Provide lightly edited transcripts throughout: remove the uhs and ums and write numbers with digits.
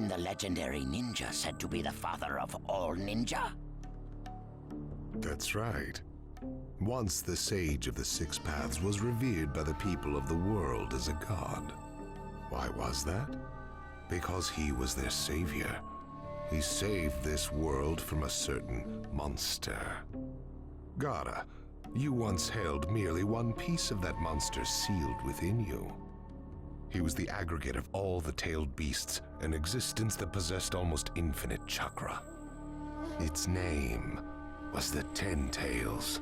the legendary ninja said to be the father of all ninja? That's right. Once the Sage of the Six Paths was revered by the people of the world as a god. Why was that? Because he was their savior. He saved this world from a certain monster. Gara, you once held merely one piece of that monster sealed within you. He was the aggregate of all the tailed beasts, an existence that possessed almost infinite chakra. Its name was the Ten Tails.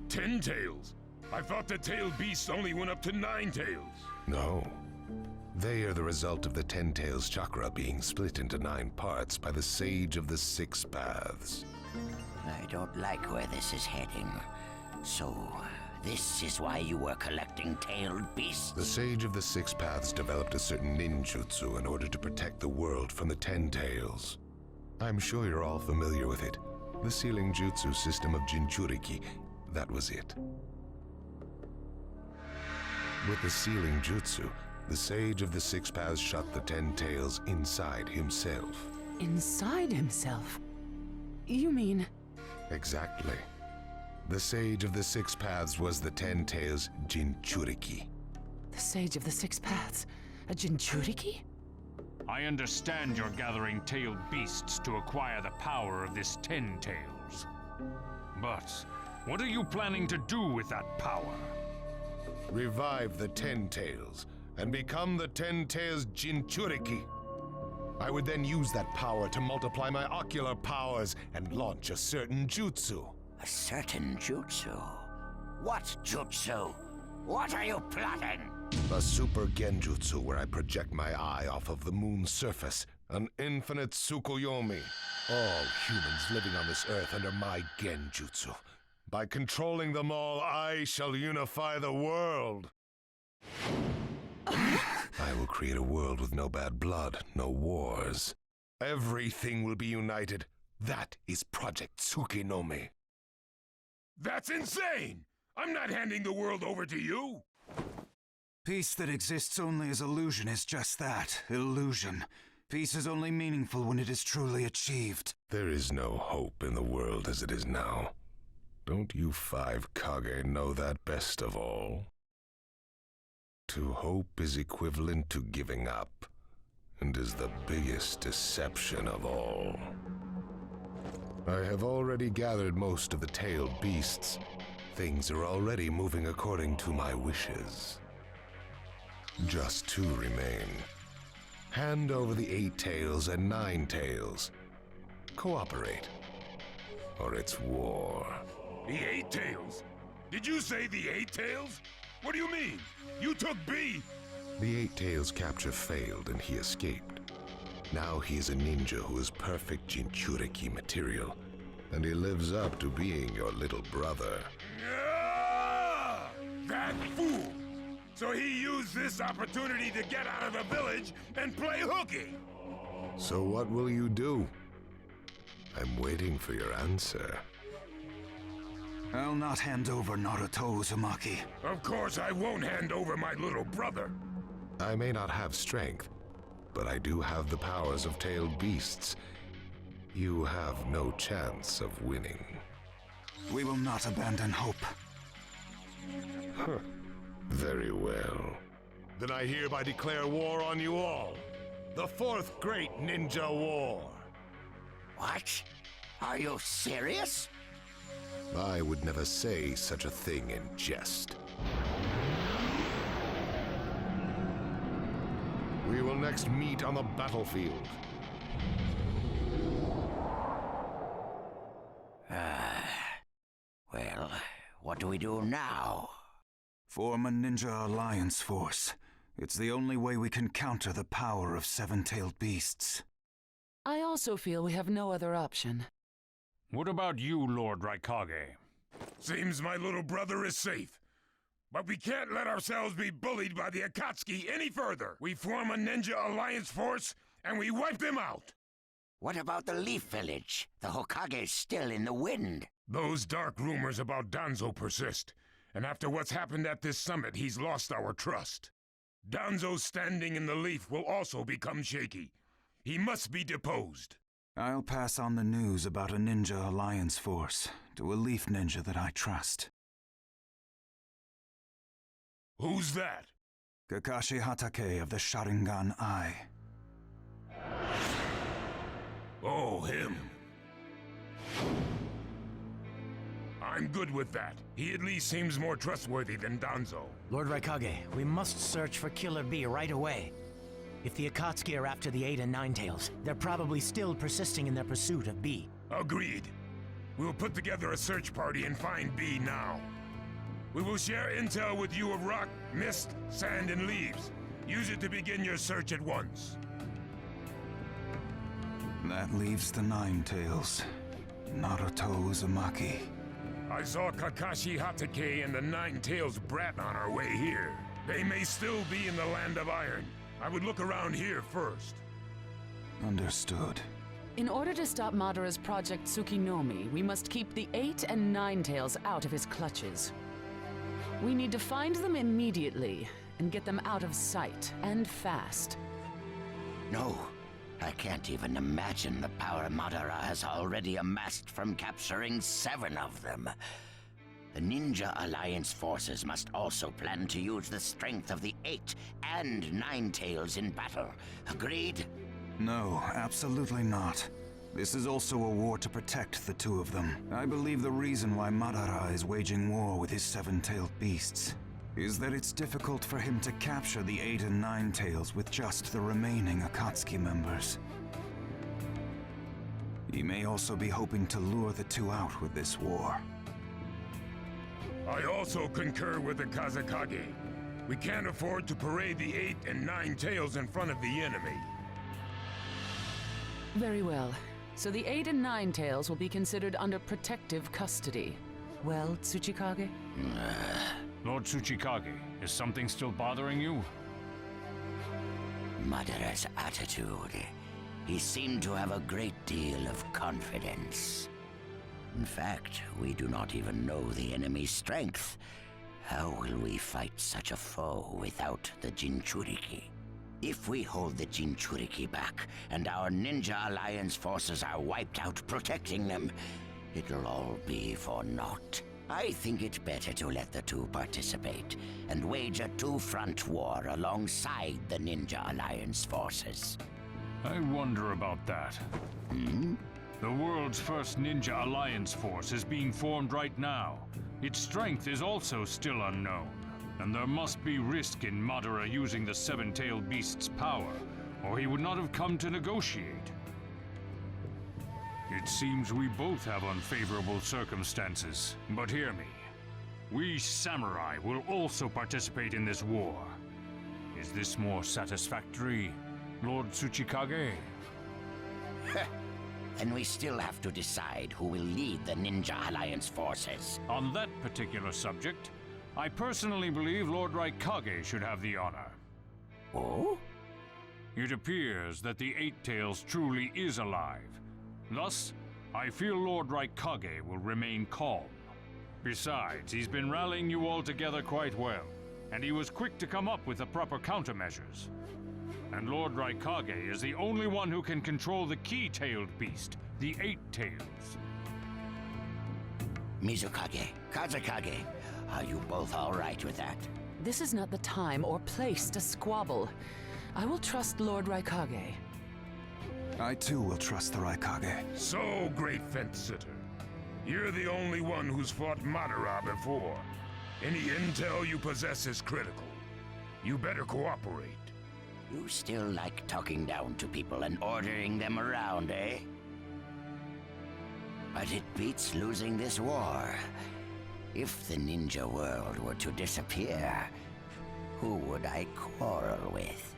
10 tails? I thought the tailed beasts only went up to 9 tails. No. They are the result of the Ten Tails chakra being split into 9 parts by the Sage of the Six Paths. I don't like where this is heading. So, this is why you were collecting tailed beasts? The Sage of the Six Paths developed a certain ninjutsu in order to protect the world from the Ten Tails. I'm sure you're all familiar with it. The sealing jutsu system of Jinchuriki, that was it. With the sealing jutsu, the Sage of the Six Paths shut the Ten Tails inside himself. Inside himself? You mean... Exactly. The Sage of the Six Paths was the Ten Tails Jinchuriki. The Sage of the Six Paths? A Jinchuriki? I understand you're gathering tailed beasts to acquire the power of this Ten Tails. But what are you planning to do with that power? Revive the Ten Tails and become the Ten Tails Jinchuriki. I would then use that power to multiply my ocular powers and launch a certain jutsu. A certain jutsu? What jutsu? What are you plotting? A super genjutsu where I project my eye off of the moon's surface. An infinite Tsukuyomi. All humans living on this earth under my genjutsu. By controlling them all, I shall unify the world. I will create a world with no bad blood, no wars. Everything will be united. That is Project Tsukinomi. That's insane! I'm not handing the world over to you! Peace that exists only as illusion is just that, illusion. Peace is only meaningful when it is truly achieved. There is no hope in the world as it is now. Don't you 5 Kage know that best of all? To hope is equivalent to giving up, and is the biggest deception of all. I have already gathered most of the tailed beasts. Things are already moving according to my wishes. Just 2 remain. Hand over the 8 tails and 9 tails. Cooperate, or it's war. The 8 tails? Did you say the 8 tails? What do you mean? You took B! The 8 tails capture failed and he escaped. Now he is a ninja who is perfect Jinchuriki material, and he lives up to being your little brother. Ah! That fool! So he used this opportunity to get out of the village and play hooky! So what will you do? I'm waiting for your answer. I'll not hand over Naruto Uzumaki. Of course I won't hand over my little brother. I may not have strength, but I do have the powers of tailed beasts. You have no chance of winning. We will not abandon hope. Huh. Very well. Then I hereby declare war on you all. The 4th Great Ninja War. What? Are you serious? I would never say such a thing in jest. We will next meet on the battlefield. Well, what do we do now? Form a ninja alliance force. It's the only way we can counter the power of 7-tailed beasts. I also feel we have no other option. What about you, Lord Raikage? Seems my little brother is safe. But we can't let ourselves be bullied by the Akatsuki any further. We form a ninja alliance force, and we wipe them out. What about the Leaf Village? The Hokage's still in the wind. Those dark rumors about Danzo persist. And after what's happened at this summit, he's lost our trust. Danzo's standing in the leaf will also become shaky. He must be deposed. I'll pass on the news about a ninja alliance force to a leaf ninja that I trust. Who's that? Kakashi Hatake of the Sharingan Eye. Oh, him. I'm good with that. He at least seems more trustworthy than Danzo. Lord Raikage, we must search for Killer Bee right away. If the Akatsuki are after the 8 and 9 tails, they're probably still persisting in their pursuit of Bee. Agreed. We'll put together a search party and find Bee now. We will share intel with you of rock, mist, sand, and leaves. Use it to begin your search at once. That leaves the 9 tails. Naruto Uzumaki. I saw Kakashi Hatake and the 9 tails brat on our way here. They may still be in the Land of Iron. I would look around here first. Understood. In order to stop Madara's Project Tsukinomi, we must keep the 8 and 9 tails out of his clutches. We need to find them immediately and get them out of sight, and fast. No, I can't even imagine the power Madara has already amassed from capturing 7 of them. The Ninja Alliance forces must also plan to use the strength of the 8 and 9 tails in battle. Agreed? No, absolutely not. This is also a war to protect the 2 of them. I believe the reason why Madara is waging war with his 7-tailed beasts is that it's difficult for him to capture the 8 and 9 tails with just the remaining Akatsuki members. He may also be hoping to lure the 2 out with this war. I also concur with the Kazekage. We can't afford to parade the 8 and 9 tails in front of the enemy. Very well. So the 8 and 9 tails will be considered under protective custody. Well, Tsuchikage? Lord Tsuchikage, is something still bothering you? Madara's attitude. He seemed to have a great deal of confidence. In fact, we do not even know the enemy's strength. How will we fight such a foe without the Jinchuriki? If we hold the Jinchuriki back, and our Ninja Alliance forces are wiped out protecting them, it'll all be for naught. I think it better to let the 2 participate, and wage a 2-front war alongside the Ninja Alliance forces. I wonder about that. The world's first Ninja Alliance force is being formed right now. Its strength is also still unknown, and there must be risk in Madara using the 7-tailed beast's power, or he would not have come to negotiate. It seems we both have unfavorable circumstances, but hear me. We samurai will also participate in this war. Is this more satisfactory, Lord Tsuchikage? Then we still have to decide who will lead the Ninja Alliance forces. On that particular subject, I personally believe Lord Raikage should have the honor. Oh? It appears that the 8 tails truly is alive. Thus, I feel Lord Raikage will remain calm. Besides, he's been rallying you all together quite well, and he was quick to come up with the proper countermeasures. And Lord Raikage is the only one who can control the key-tailed beast, the 8 tails. Mizukage, Kazekage, are you both all right with that? This is not the time or place to squabble. I will trust Lord Raikage. I too will trust the Raikage. So, great fence-sitter. You're the only one who's fought Madara before. Any intel you possess is critical. You better cooperate. You still like talking down to people and ordering them around, eh? But it beats losing this war. If the ninja world were to disappear, who would I quarrel with?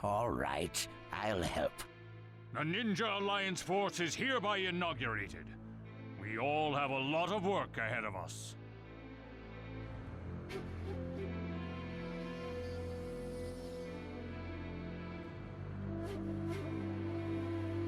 All right, I'll help. The Ninja Alliance force is hereby inaugurated. We all have a lot of work ahead of us.